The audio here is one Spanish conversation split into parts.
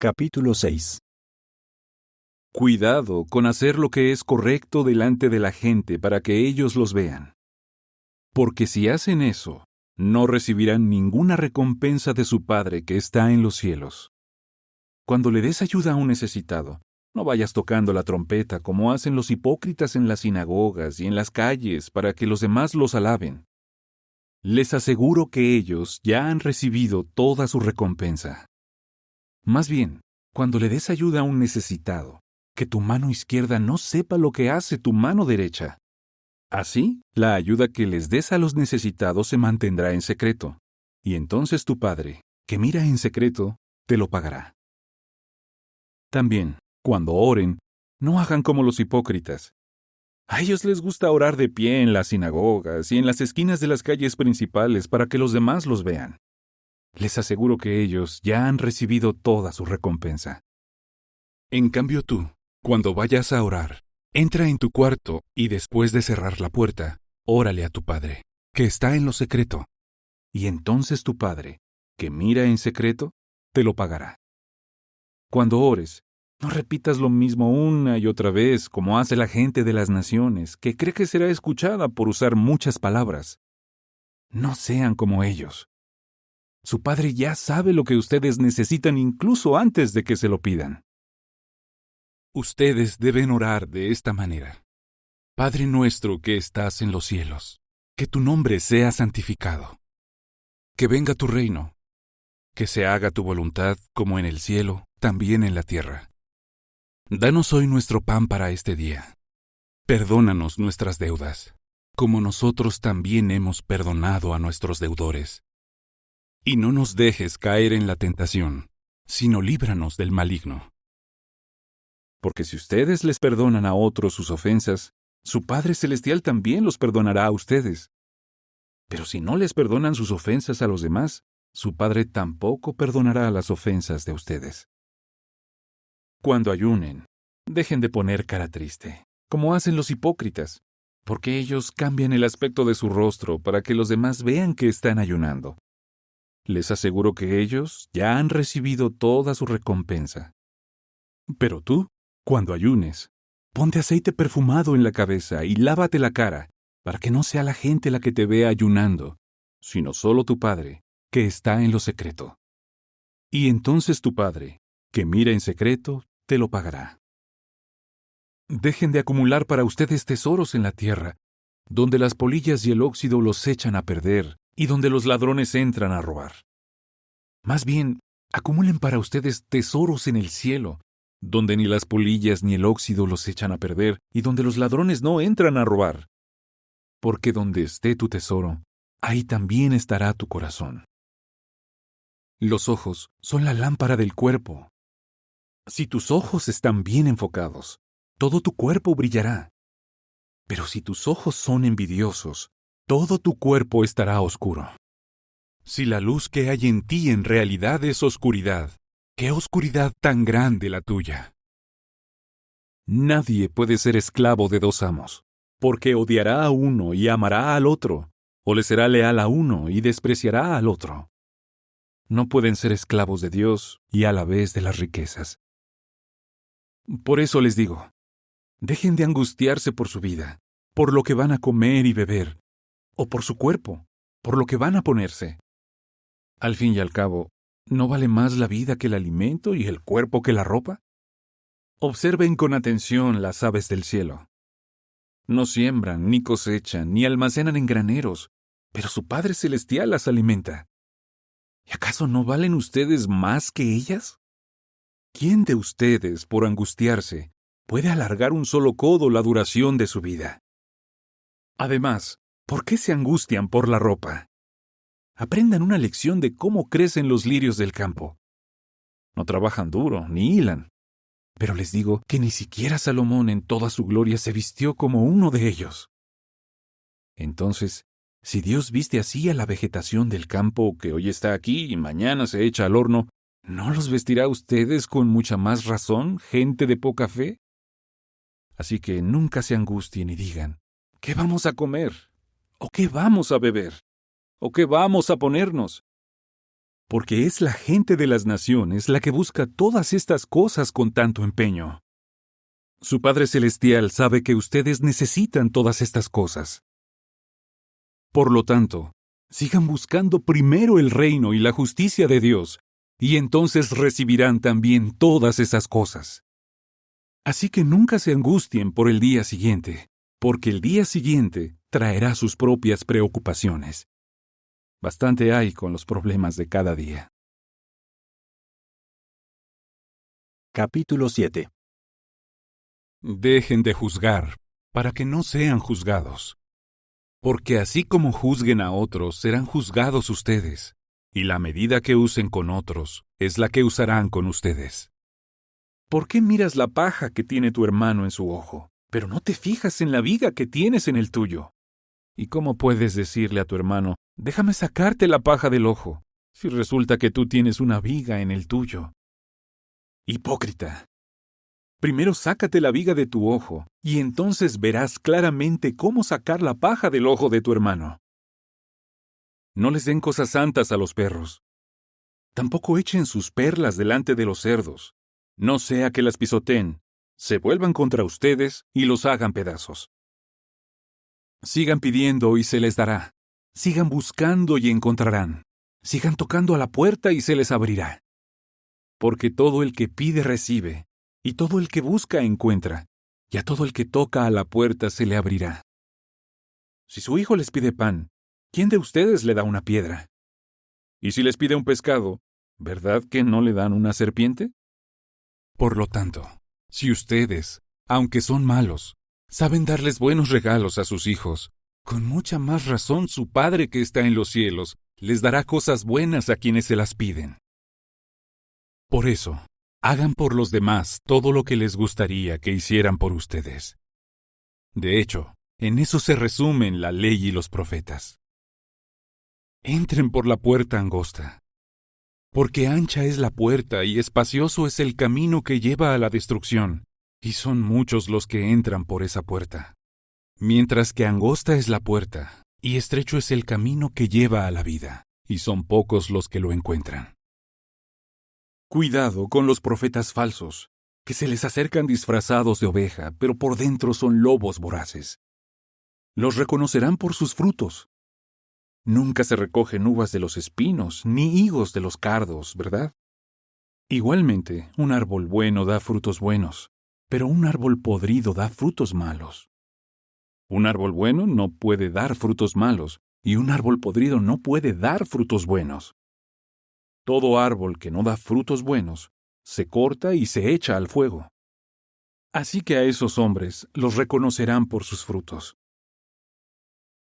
Capítulo 6. Cuidado con hacer lo que es correcto delante de la gente para que ellos los vean. Porque si hacen eso, no recibirán ninguna recompensa de su Padre que está en los cielos. Cuando le des ayuda a un necesitado, no vayas tocando la trompeta como hacen los hipócritas en las sinagogas y en las calles para que los demás los alaben. Les aseguro que ellos ya han recibido toda su recompensa. Más bien, cuando le des ayuda a un necesitado, que tu mano izquierda no sepa lo que hace tu mano derecha. Así, la ayuda que les des a los necesitados se mantendrá en secreto, y entonces tu Padre, que mira en secreto, te lo pagará. También, cuando oren, no hagan como los hipócritas. A ellos les gusta orar de pie en las sinagogas y en las esquinas de las calles principales para que los demás los vean. Les aseguro que ellos ya han recibido toda su recompensa. En cambio tú, cuando vayas a orar, entra en tu cuarto y después de cerrar la puerta, órale a tu Padre, que está en lo secreto. Y entonces tu Padre, que mira en secreto, te lo pagará. Cuando ores, no repitas lo mismo una y otra vez como hace la gente de las naciones, que cree que será escuchada por usar muchas palabras. No sean como ellos. Su Padre ya sabe lo que ustedes necesitan incluso antes de que se lo pidan. Ustedes deben orar de esta manera. Padre nuestro que estás en los cielos, que tu nombre sea santificado. Que venga tu reino. Que se haga tu voluntad como en el cielo, también en la tierra. Danos hoy nuestro pan para este día. Perdónanos nuestras deudas, como nosotros también hemos perdonado a nuestros deudores. Y no nos dejes caer en la tentación, sino líbranos del maligno. Porque si ustedes les perdonan a otros sus ofensas, su Padre Celestial también los perdonará a ustedes. Pero si no les perdonan sus ofensas a los demás, su Padre tampoco perdonará las ofensas de ustedes. Cuando ayunen, dejen de poner cara triste, como hacen los hipócritas, porque ellos cambian el aspecto de su rostro para que los demás vean que están ayunando. Les aseguro que ellos ya han recibido toda su recompensa. Pero tú, cuando ayunes, ponte aceite perfumado en la cabeza y lávate la cara, para que no sea la gente la que te vea ayunando, sino solo tu Padre, que está en lo secreto. Y entonces tu Padre, que mira en secreto, te lo pagará. Dejen de acumular para ustedes tesoros en la tierra, donde las polillas y el óxido los echan a perder, y donde los ladrones entran a robar. Más bien, acumulen para ustedes tesoros en el cielo, donde ni las polillas ni el óxido los echan a perder, y donde los ladrones no entran a robar. Porque donde esté tu tesoro, ahí también estará tu corazón. Los ojos son la lámpara del cuerpo. Si tus ojos están bien enfocados, todo tu cuerpo brillará. Pero si tus ojos son envidiosos, todo tu cuerpo estará oscuro. Si la luz que hay en ti en realidad es oscuridad, ¿qué oscuridad tan grande la tuya? Nadie puede ser esclavo de dos amos, porque odiará a uno y amará al otro, o le será leal a uno y despreciará al otro. No pueden ser esclavos de Dios y a la vez de las riquezas. Por eso les digo, dejen de angustiarse por su vida, por lo que van a comer y beber, o por su cuerpo, por lo que van a ponerse. Al fin y al cabo, ¿no vale más la vida que el alimento y el cuerpo que la ropa? Observen con atención las aves del cielo. No siembran, ni cosechan, ni almacenan en graneros, pero su Padre Celestial las alimenta. ¿Y acaso no valen ustedes más que ellas? ¿Quién de ustedes, por angustiarse, puede alargar un solo codo la duración de su vida? Además, ¿por qué se angustian por la ropa? Aprendan una lección de cómo crecen los lirios del campo. No trabajan duro, ni hilan. Pero les digo que ni siquiera Salomón en toda su gloria se vistió como uno de ellos. Entonces, si Dios viste así a la vegetación del campo que hoy está aquí y mañana se echa al horno, ¿no los vestirá a ustedes con mucha más razón, gente de poca fe? Así que nunca se angustien y digan, ¿qué vamos a comer? ¿O qué vamos a beber? ¿O qué vamos a ponernos? porque es la gente de las naciones la que busca todas estas cosas con tanto empeño. Su Padre Celestial sabe que ustedes necesitan todas estas cosas. Por lo tanto, sigan buscando primero el reino y la justicia de Dios, y entonces recibirán también todas esas cosas. Así que nunca se angustien por el día siguiente, porque el día siguiente traerá sus propias preocupaciones. Bastante hay con los problemas de cada día. Capítulo 7. Dejen de juzgar, para que no sean juzgados. Porque así como juzguen a otros, serán juzgados ustedes, y la medida que usen con otros es la que usarán con ustedes. ¿Por qué miras la paja que tiene tu hermano en su ojo, pero no te fijas en la viga que tienes en el tuyo? ¿Y cómo puedes decirle a tu hermano, déjame sacarte la paja del ojo, si resulta que tú tienes una viga en el tuyo? Hipócrita. Primero sácate la viga de tu ojo, y entonces verás claramente cómo sacar la paja del ojo de tu hermano. No les den cosas santas a los perros. Tampoco echen sus perlas delante de los cerdos, no sea que las pisoteen, se vuelvan contra ustedes y los hagan pedazos. Sigan pidiendo y se les dará. Sigan buscando y encontrarán. Sigan tocando a la puerta y se les abrirá. Porque todo el que pide recibe, y todo el que busca encuentra, y a todo el que toca a la puerta se le abrirá. Si su hijo les pide pan, ¿quién de ustedes le da una piedra? Y si les pide un pescado, ¿verdad que no le dan una serpiente? Por lo tanto, si ustedes, aunque son malos, saben darles buenos regalos a sus hijos, con mucha más razón su Padre que está en los cielos les dará cosas buenas a quienes se las piden. Por eso, hagan por los demás todo lo que les gustaría que hicieran por ustedes. De hecho, en eso se resumen la ley y los profetas. Entren por la puerta angosta, porque ancha es la puerta y espacioso es el camino que lleva a la destrucción, y son muchos los que entran por esa puerta. Mientras que angosta es la puerta, y estrecho es el camino que lleva a la vida, y son pocos los que lo encuentran. Cuidado con los profetas falsos, que se les acercan disfrazados de oveja, pero por dentro son lobos voraces. Los reconocerán por sus frutos. Nunca se recogen uvas de los espinos, ni higos de los cardos, ¿verdad? Igualmente, un árbol bueno da frutos buenos, pero un árbol podrido da frutos malos. Un árbol bueno no puede dar frutos malos, y un árbol podrido no puede dar frutos buenos. Todo árbol que no da frutos buenos se corta y se echa al fuego. Así que a esos hombres los reconocerán por sus frutos.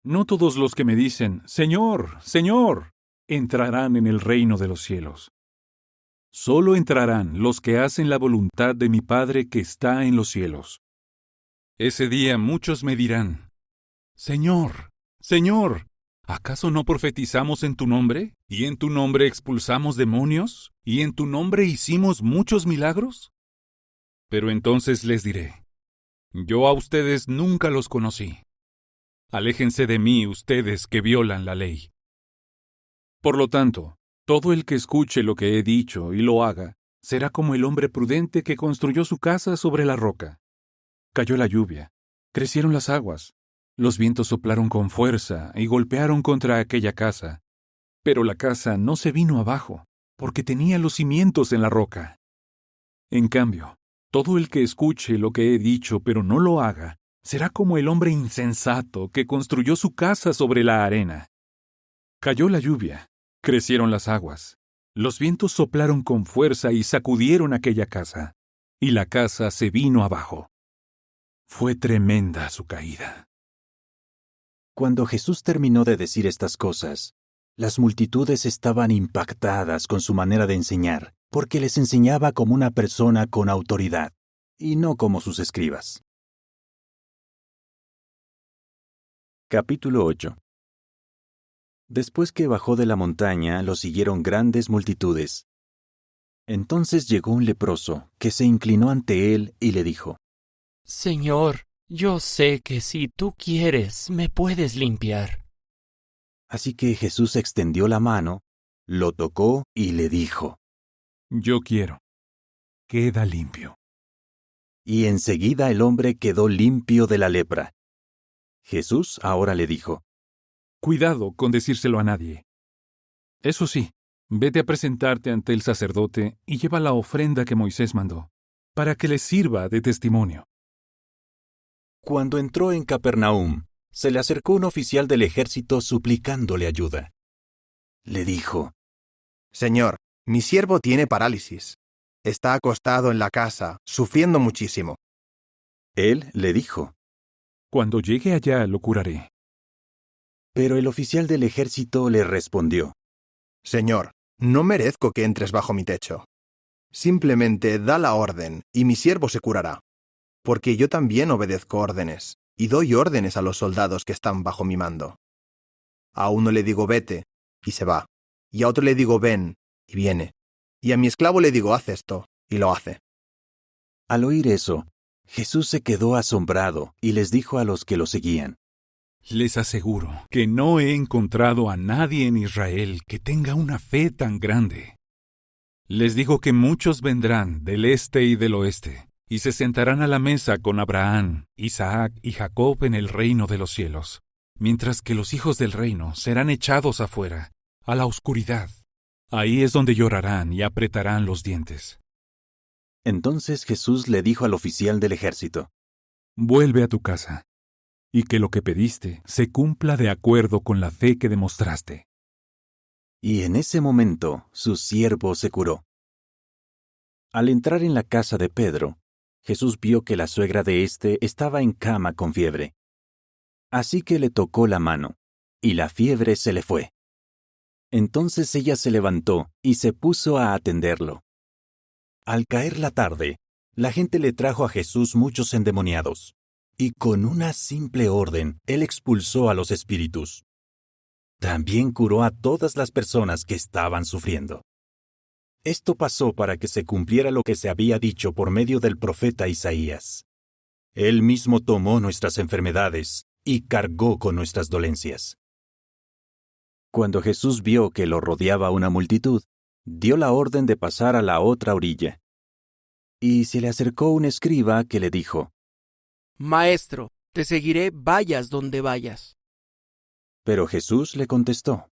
No todos los que me dicen, Señor, Señor, entrarán en el reino de los cielos. Solo entrarán los que hacen la voluntad de mi Padre que está en los cielos. Ese día muchos me dirán, Señor, Señor, ¿acaso no profetizamos en tu nombre? ¿Y en tu nombre expulsamos demonios? ¿Y en tu nombre hicimos muchos milagros? Pero entonces les diré, yo a ustedes nunca los conocí. Aléjense de mí ustedes que violan la ley. Por lo tanto, todo el que escuche lo que he dicho y lo haga, será como el hombre prudente que construyó su casa sobre la roca. Cayó la lluvia, crecieron las aguas, los vientos soplaron con fuerza y golpearon contra aquella casa. Pero la casa no se vino abajo, porque tenía los cimientos en la roca. En cambio, todo el que escuche lo que he dicho pero no lo haga, será como el hombre insensato que construyó su casa sobre la arena. Cayó la lluvia, crecieron las aguas, los vientos soplaron con fuerza y sacudieron aquella casa, y la casa se vino abajo. Fue tremenda su caída. Cuando Jesús terminó de decir estas cosas, las multitudes estaban impactadas con su manera de enseñar, porque les enseñaba como una persona con autoridad, y no como sus escribas. Capítulo 8. Después que bajó de la montaña, lo siguieron grandes multitudes. Entonces llegó un leproso, que se inclinó ante él y le dijo, Señor, yo sé que si tú quieres, me puedes limpiar. Así que Jesús extendió la mano, lo tocó y le dijo: Yo quiero. Queda limpio. Y enseguida el hombre quedó limpio de la lepra. Jesús ahora le dijo: Cuidado con decírselo a nadie. Eso sí, vete a presentarte ante el sacerdote y lleva la ofrenda que Moisés mandó, para que le sirva de testimonio. Cuando entró en Capernaum, se le acercó un oficial del ejército suplicándole ayuda. Le dijo: Señor, mi siervo tiene parálisis. Está acostado en la casa, sufriendo muchísimo. Él le dijo: Cuando llegue allá lo curaré. Pero el oficial del ejército le respondió: Señor, no merezco que entres bajo mi techo. Simplemente da la orden y mi siervo se curará. Porque yo también obedezco órdenes y doy órdenes a los soldados que están bajo mi mando. A uno le digo vete, y se va. Y a otro le digo ven, y viene. Y a mi esclavo le digo haz esto, y lo hace. Al oír eso, Jesús se quedó asombrado y les dijo a los que lo seguían: Les aseguro que no he encontrado a nadie en Israel que tenga una fe tan grande. Les digo que muchos vendrán del este y del oeste, y se sentarán a la mesa con Abraham, Isaac y Jacob en el reino de los cielos, mientras que los hijos del reino serán echados afuera, a la oscuridad. Ahí es donde llorarán y apretarán los dientes. Entonces Jesús le dijo al oficial del ejército: Vuelve a tu casa, y que lo que pediste se cumpla de acuerdo con la fe que demostraste. Y en ese momento su siervo se curó. Al entrar en la casa de Pedro, Jesús vio que la suegra de éste estaba en cama con fiebre. Así que le tocó la mano, y la fiebre se le fue. Entonces ella se levantó y se puso a atenderlo. Al caer la tarde, la gente le trajo a Jesús muchos endemoniados, y con una simple orden él expulsó a los espíritus. También curó a todas las personas que estaban sufriendo. Esto pasó para que se cumpliera lo que se había dicho por medio del profeta Isaías: Él mismo tomó nuestras enfermedades y cargó con nuestras dolencias. Cuando Jesús vio que lo rodeaba una multitud, dio la orden de pasar a la otra orilla. Y se le acercó un escriba que le dijo: Maestro, te seguiré vayas donde vayas. Pero Jesús le contestó: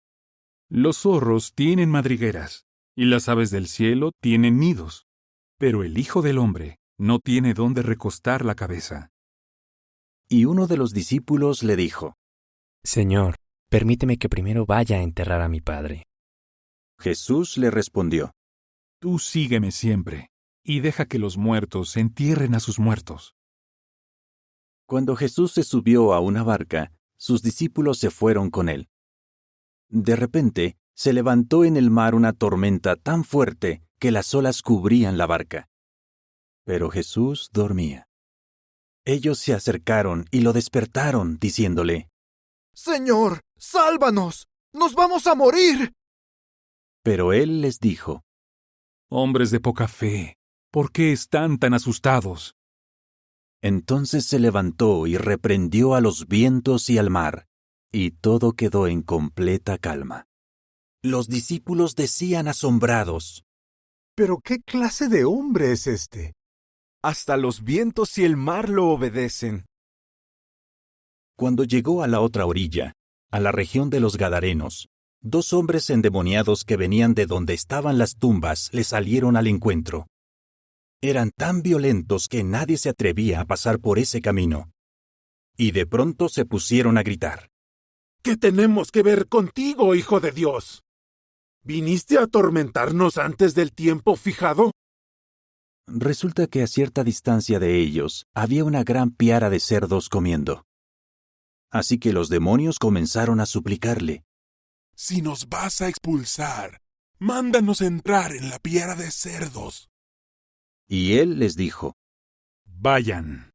Los zorros tienen madrigueras, y las aves del cielo tienen nidos, pero el Hijo del Hombre no tiene dónde recostar la cabeza. Y uno de los discípulos le dijo: Señor, permíteme que primero vaya a enterrar a mi padre. Jesús le respondió: Tú sígueme siempre, y deja que los muertos entierren a sus muertos. Cuando Jesús se subió a una barca, sus discípulos se fueron con él. De repente, se levantó en el mar una tormenta tan fuerte que las olas cubrían la barca. Pero Jesús dormía. Ellos se acercaron y lo despertaron, diciéndole: Señor, sálvanos, nos vamos a morir. Pero él les dijo: Hombres de poca fe, ¿por qué están tan asustados? Entonces se levantó y reprendió a los vientos y al mar, y todo quedó en completa calma. Los discípulos decían asombrados: ¿Pero qué clase de hombre es este? Hasta los vientos y el mar lo obedecen. Cuando llegó a la otra orilla, a la región de los Gadarenos, 2 hombres endemoniados que venían de donde estaban las tumbas le salieron al encuentro. Eran tan violentos que nadie se atrevía a pasar por ese camino. Y de pronto se pusieron a gritar: ¿Qué tenemos que ver contigo, Hijo de Dios? ¿Viniste a atormentarnos antes del tiempo fijado? Resulta que a cierta distancia de ellos había una gran piara de cerdos comiendo. Así que los demonios comenzaron a suplicarle: Si nos vas a expulsar, mándanos entrar en la piara de cerdos. Y él les dijo: Vayan.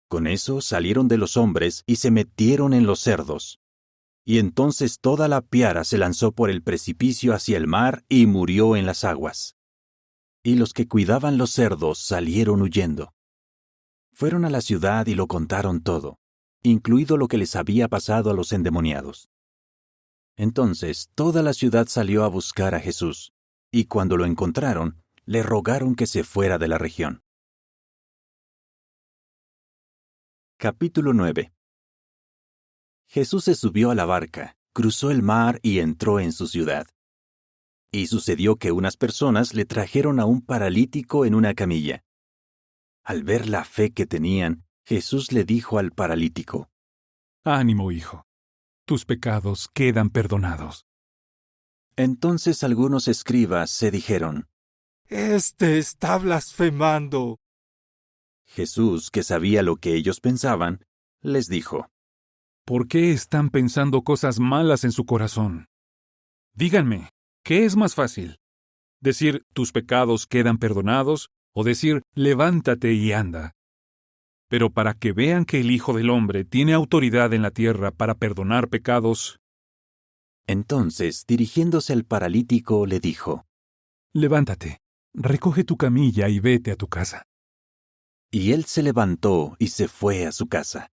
Con eso salieron de los hombres y se metieron en los cerdos. Y entonces toda la piara se lanzó por el precipicio hacia el mar y murió en las aguas. Y los que cuidaban los cerdos salieron huyendo. Fueron a la ciudad y lo contaron todo, incluido lo que les había pasado a los endemoniados. Entonces toda la ciudad salió a buscar a Jesús, y cuando lo encontraron, le rogaron que se fuera de la región. Capítulo 9. Jesús se subió a la barca, cruzó el mar y entró en su ciudad. Y sucedió que unas personas le trajeron a un paralítico en una camilla. Al ver la fe que tenían, Jesús le dijo al paralítico: Ánimo, hijo. Tus pecados quedan perdonados. Entonces algunos escribas se dijeron: Este está blasfemando. Jesús, que sabía lo que ellos pensaban, les dijo: ¿Por qué están pensando cosas malas en su corazón? Díganme, ¿qué es más fácil? ¿Decir tus pecados quedan perdonados o decir levántate y anda? Pero para que vean que el Hijo del Hombre tiene autoridad en la tierra para perdonar pecados. Entonces, dirigiéndose al paralítico, le dijo: Levántate, recoge tu camilla y vete a tu casa. Y él se levantó y se fue a su casa.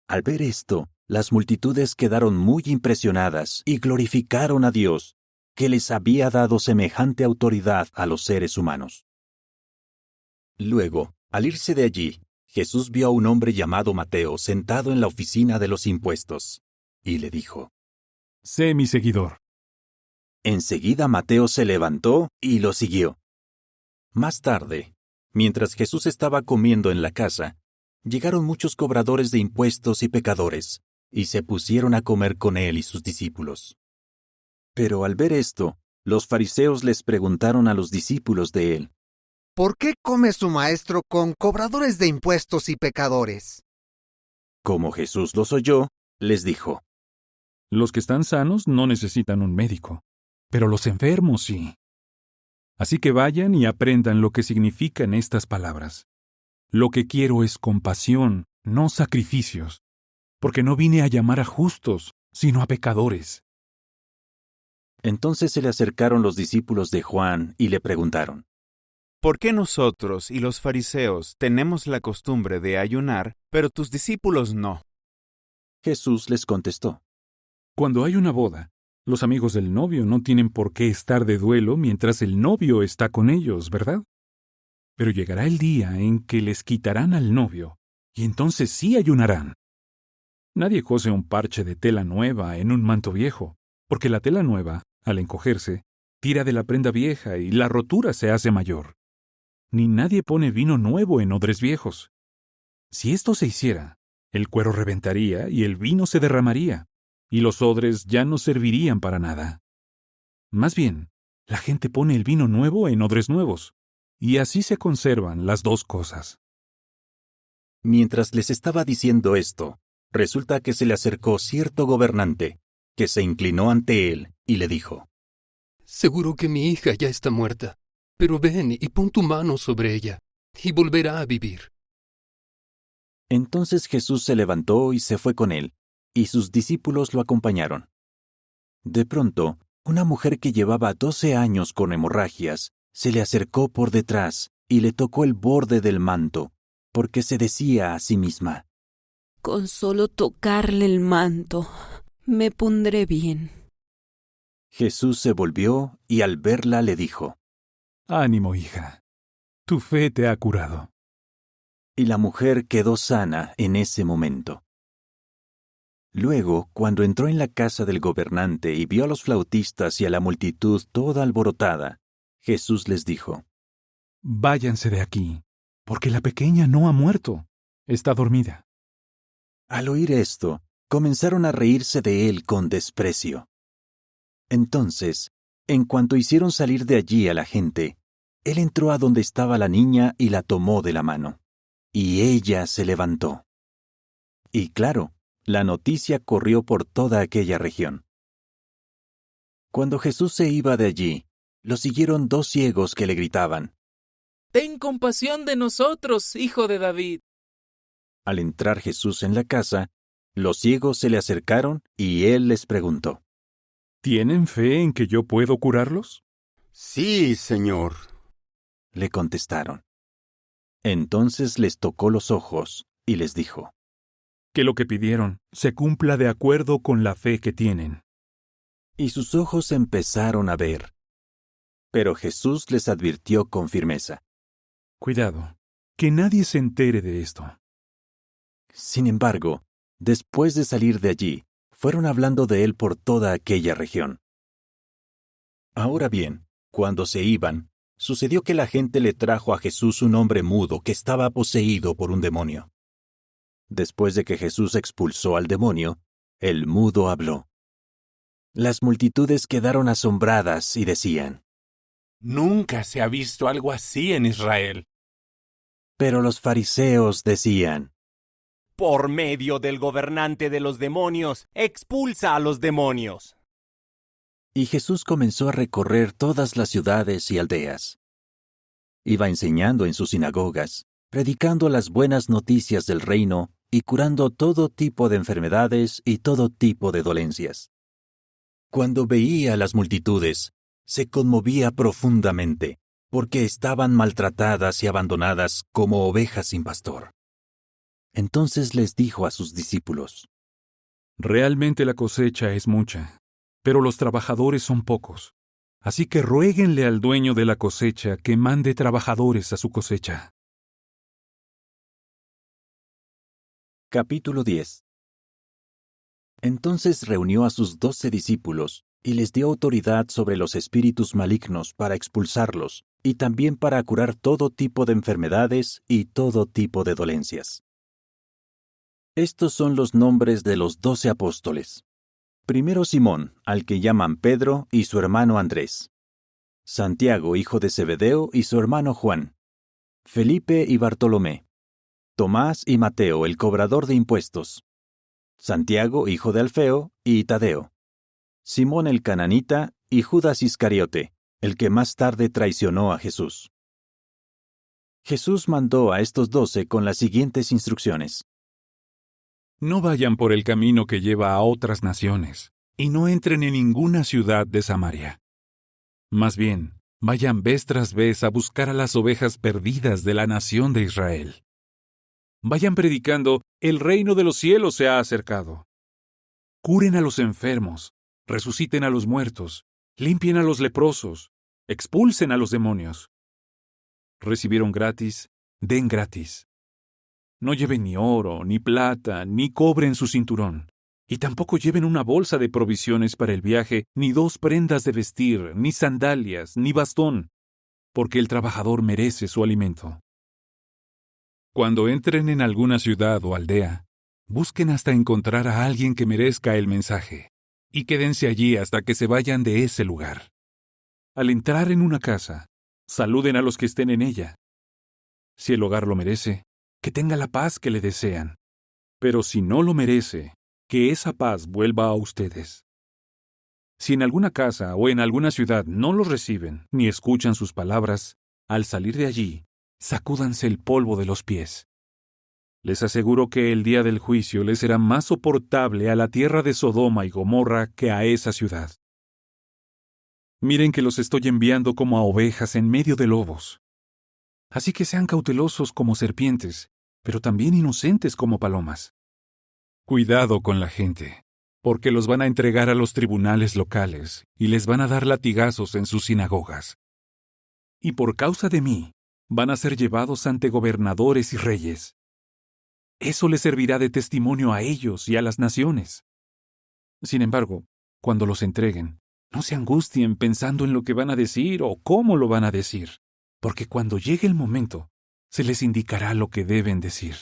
Al ver esto, las multitudes quedaron muy impresionadas y glorificaron a Dios, que les había dado semejante autoridad a los seres humanos. Luego, al irse de allí, Jesús vio a un hombre llamado Mateo sentado en la oficina de los impuestos, y le dijo: Sé mi seguidor. Enseguida Mateo se levantó y lo siguió. Más tarde, mientras Jesús estaba comiendo en la casa, llegaron muchos cobradores de impuestos y pecadores, y se pusieron a comer con él y sus discípulos. Pero al ver esto, los fariseos les preguntaron a los discípulos de él: ¿Por qué come su maestro con cobradores de impuestos y pecadores? Como Jesús los oyó, les dijo: Los que están sanos no necesitan un médico, pero los enfermos sí. Así que vayan y aprendan lo que significan estas palabras. Lo que quiero es compasión, no sacrificios, porque no vine a llamar a justos, sino a pecadores. Entonces se le acercaron los discípulos de Juan y le preguntaron: ¿Por qué nosotros y los fariseos tenemos la costumbre de ayunar, pero tus discípulos no? Jesús les contestó: Cuando hay una boda, los amigos del novio no tienen por qué estar de duelo mientras el novio está con ellos, ¿verdad? Pero llegará el día en que les quitarán al novio, y entonces sí ayunarán. Nadie cose un parche de tela nueva en un manto viejo, porque la tela nueva, al encogerse, tira de la prenda vieja y la rotura se hace mayor. Ni nadie pone vino nuevo en odres viejos. Si esto se hiciera, el cuero reventaría y el vino se derramaría, y los odres ya no servirían para nada. Más bien, la gente pone el vino nuevo en odres nuevos, y así se conservan las dos cosas. Mientras les estaba diciendo esto, resulta que se le acercó cierto gobernante, que se inclinó ante él y le dijo: Seguro que mi hija ya está muerta, pero ven y pon tu mano sobre ella, y volverá a vivir. Entonces Jesús se levantó y se fue con él, y sus discípulos lo acompañaron. De pronto, una mujer que llevaba 12 años con hemorragias se le acercó por detrás y le tocó el borde del manto, porque se decía a sí misma: Con solo tocarle el manto, me pondré bien. Jesús se volvió y al verla le dijo: Ánimo, hija. Tu fe te ha curado. Y la mujer quedó sana en ese momento. Luego, cuando entró en la casa del gobernante y vio a los flautistas y a la multitud toda alborotada, Jesús les dijo: Váyanse de aquí, porque la pequeña no ha muerto, está dormida. Al oír esto, comenzaron a reírse de él con desprecio. Entonces, en cuanto hicieron salir de allí a la gente, él entró a donde estaba la niña y la tomó de la mano, y ella se levantó. Y claro, la noticia corrió por toda aquella región. Cuando Jesús se iba de allí, lo siguieron 2 ciegos que le gritaban: Ten compasión de nosotros, hijo de David. Al entrar Jesús en la casa, los ciegos se le acercaron y él les preguntó: ¿Tienen fe en que yo puedo curarlos? Sí, Señor, le contestaron. Entonces les tocó los ojos y les dijo: Que lo que pidieron se cumpla de acuerdo con la fe que tienen. y sus ojos empezaron a ver. Pero Jesús les advirtió con firmeza: Cuidado, que nadie se entere de esto. Sin embargo, después de salir de allí, fueron hablando de él por toda aquella región. Ahora bien, cuando se iban, sucedió que la gente le trajo a Jesús un hombre mudo que estaba poseído por un demonio. Después de que Jesús expulsó al demonio, el mudo habló. Las multitudes quedaron asombradas y decían: Nunca se ha visto algo así en Israel. Pero los fariseos decían: Por medio del gobernante de los demonios, expulsa a los demonios. Y Jesús comenzó a recorrer todas las ciudades y aldeas. Iba enseñando en sus sinagogas, predicando las buenas noticias del reino y curando todo tipo de enfermedades y todo tipo de dolencias. Cuando veía a las multitudes, se conmovía profundamente, porque estaban maltratadas y abandonadas como ovejas sin pastor. Entonces les dijo a sus discípulos: Realmente la cosecha es mucha, pero los trabajadores son pocos. Así que ruéguenle al dueño de la cosecha que mande trabajadores a su cosecha. Capítulo 10. Entonces reunió a sus 12 discípulos y les dio autoridad sobre los espíritus malignos para expulsarlos y también para curar todo tipo de enfermedades y todo tipo de dolencias. Estos son los nombres de los 12 apóstoles. Primero Simón, al que llaman Pedro, y su hermano Andrés. Santiago, hijo de Zebedeo, y su hermano Juan. Felipe y Bartolomé. Tomás y Mateo, el cobrador de impuestos. Santiago, hijo de Alfeo, y Tadeo. Simón el cananita y Judas Iscariote, el que más tarde traicionó a Jesús. Jesús mandó a estos 12 con las siguientes instrucciones: No vayan por el camino que lleva a otras naciones, y no entren en ninguna ciudad de Samaria. Más bien, vayan vez tras vez a buscar a las ovejas perdidas de la nación de Israel. Vayan predicando: el reino de los cielos se ha acercado. Curen a los enfermos, resuciten a los muertos, limpien a los leprosos, expulsen a los demonios. Recibieron gratis, den gratis. No lleven ni oro, ni plata, ni cobre en su cinturón, y tampoco lleven una bolsa de provisiones para el viaje, ni 2 prendas de vestir, ni sandalias, ni bastón, porque el trabajador merece su alimento. Cuando entren en alguna ciudad o aldea, busquen hasta encontrar a alguien que merezca el mensaje, y quédense allí hasta que se vayan de ese lugar. Al entrar en una casa, saluden a los que estén en ella. Si el hogar lo merece, que tenga la paz que le desean. Pero si no lo merece, que esa paz vuelva a ustedes. Si en alguna casa o en alguna ciudad no los reciben ni escuchan sus palabras, al salir de allí, sacúdanse el polvo de los pies. Les aseguro que el día del juicio les será más soportable a la tierra de Sodoma y Gomorra que a esa ciudad. Miren que los estoy enviando como a ovejas en medio de lobos. Así que sean cautelosos como serpientes, pero también inocentes como palomas. Cuidado con la gente, porque los van a entregar a los tribunales locales y les van a dar latigazos en sus sinagogas. Y por causa de mí, van a ser llevados ante gobernadores y reyes. Eso les servirá de testimonio a ellos y a las naciones. Sin embargo, cuando los entreguen, no se angustien pensando en lo que van a decir o cómo lo van a decir, porque cuando llegue el momento, se les indicará lo que deben decir.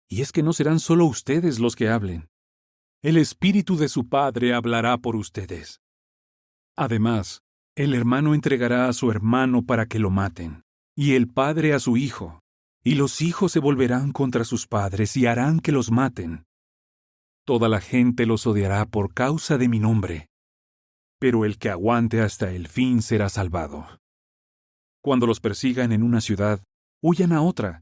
Y es que no serán solo ustedes los que hablen. El Espíritu de su Padre hablará por ustedes. Además, el hermano entregará a su hermano para que lo maten, y el padre a su hijo, y los hijos se volverán contra sus padres y harán que los maten. Toda la gente los odiará por causa de mi nombre, pero el que aguante hasta el fin será salvado. Cuando los persigan en una ciudad, huyan a otra,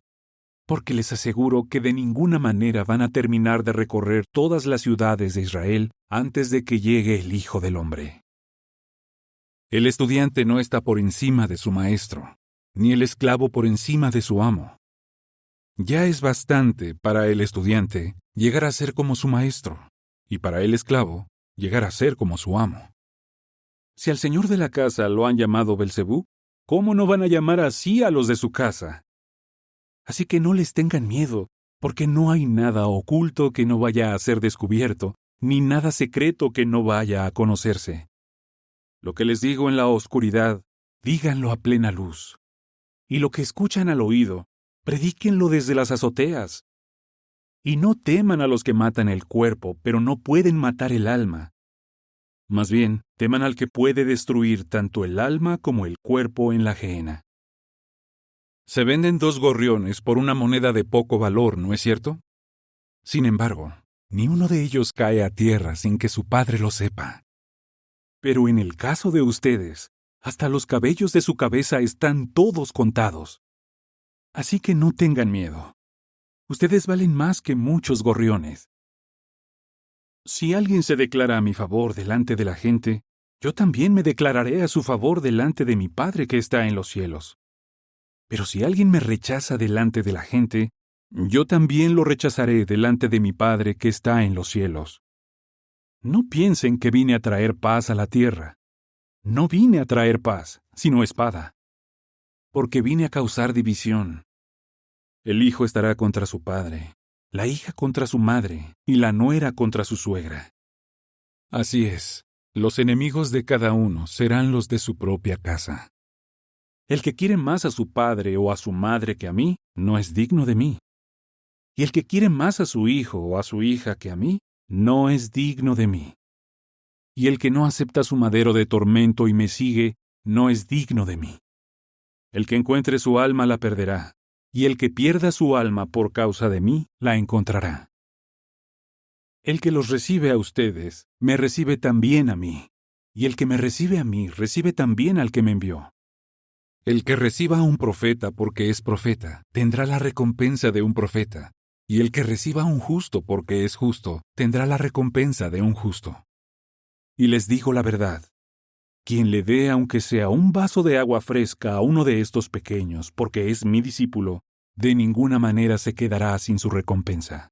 porque les aseguro que de ninguna manera van a terminar de recorrer todas las ciudades de Israel antes de que llegue el Hijo del Hombre. El estudiante no está por encima de su maestro, ni el esclavo por encima de su amo. Ya es bastante para el estudiante llegar a ser como su maestro, y para el esclavo llegar a ser como su amo. Si al señor de la casa lo han llamado Belcebú, ¿cómo no van a llamar así a los de su casa? Así que no les tengan miedo, porque no hay nada oculto que no vaya a ser descubierto, ni nada secreto que no vaya a conocerse. Lo que les digo en la oscuridad, díganlo a plena luz. Y lo que escuchan al oído, predíquenlo desde las azoteas. Y no teman a los que matan el cuerpo, pero no pueden matar el alma. Más bien, teman al que puede destruir tanto el alma como el cuerpo en la gehenna. Se venden 2 gorriones por una moneda de poco valor, ¿no es cierto? Sin embargo, ni uno de ellos cae a tierra sin que su padre lo sepa. Pero en el caso de ustedes, hasta los cabellos de su cabeza están todos contados. Así que no tengan miedo. Ustedes valen más que muchos gorriones. Si alguien se declara a mi favor delante de la gente, yo también me declararé a su favor delante de mi Padre que está en los cielos. Pero si alguien me rechaza delante de la gente, yo también lo rechazaré delante de mi Padre que está en los cielos. No piensen que vine a traer paz a la tierra. No vine a traer paz, sino espada. Porque vine a causar división. El hijo estará contra su padre, la hija contra su madre, y la nuera contra su suegra. Así es, los enemigos de cada uno serán los de su propia casa. El que quiere más a su padre o a su madre que a mí, no es digno de mí. Y el que quiere más a su hijo o a su hija que a mí, no es digno de mí. Y el que no acepta su madero de tormento y me sigue, no es digno de mí. El que encuentre su alma la perderá, y el que pierda su alma por causa de mí, la encontrará. El que los recibe a ustedes, me recibe también a mí, y el que me recibe a mí, recibe también al que me envió. El que reciba a un profeta porque es profeta, tendrá la recompensa de un profeta, y el que reciba a un justo porque es justo, tendrá la recompensa de un justo. Y les digo la verdad, quien le dé aunque sea un vaso de agua fresca a uno de estos pequeños porque es mi discípulo, de ninguna manera se quedará sin su recompensa.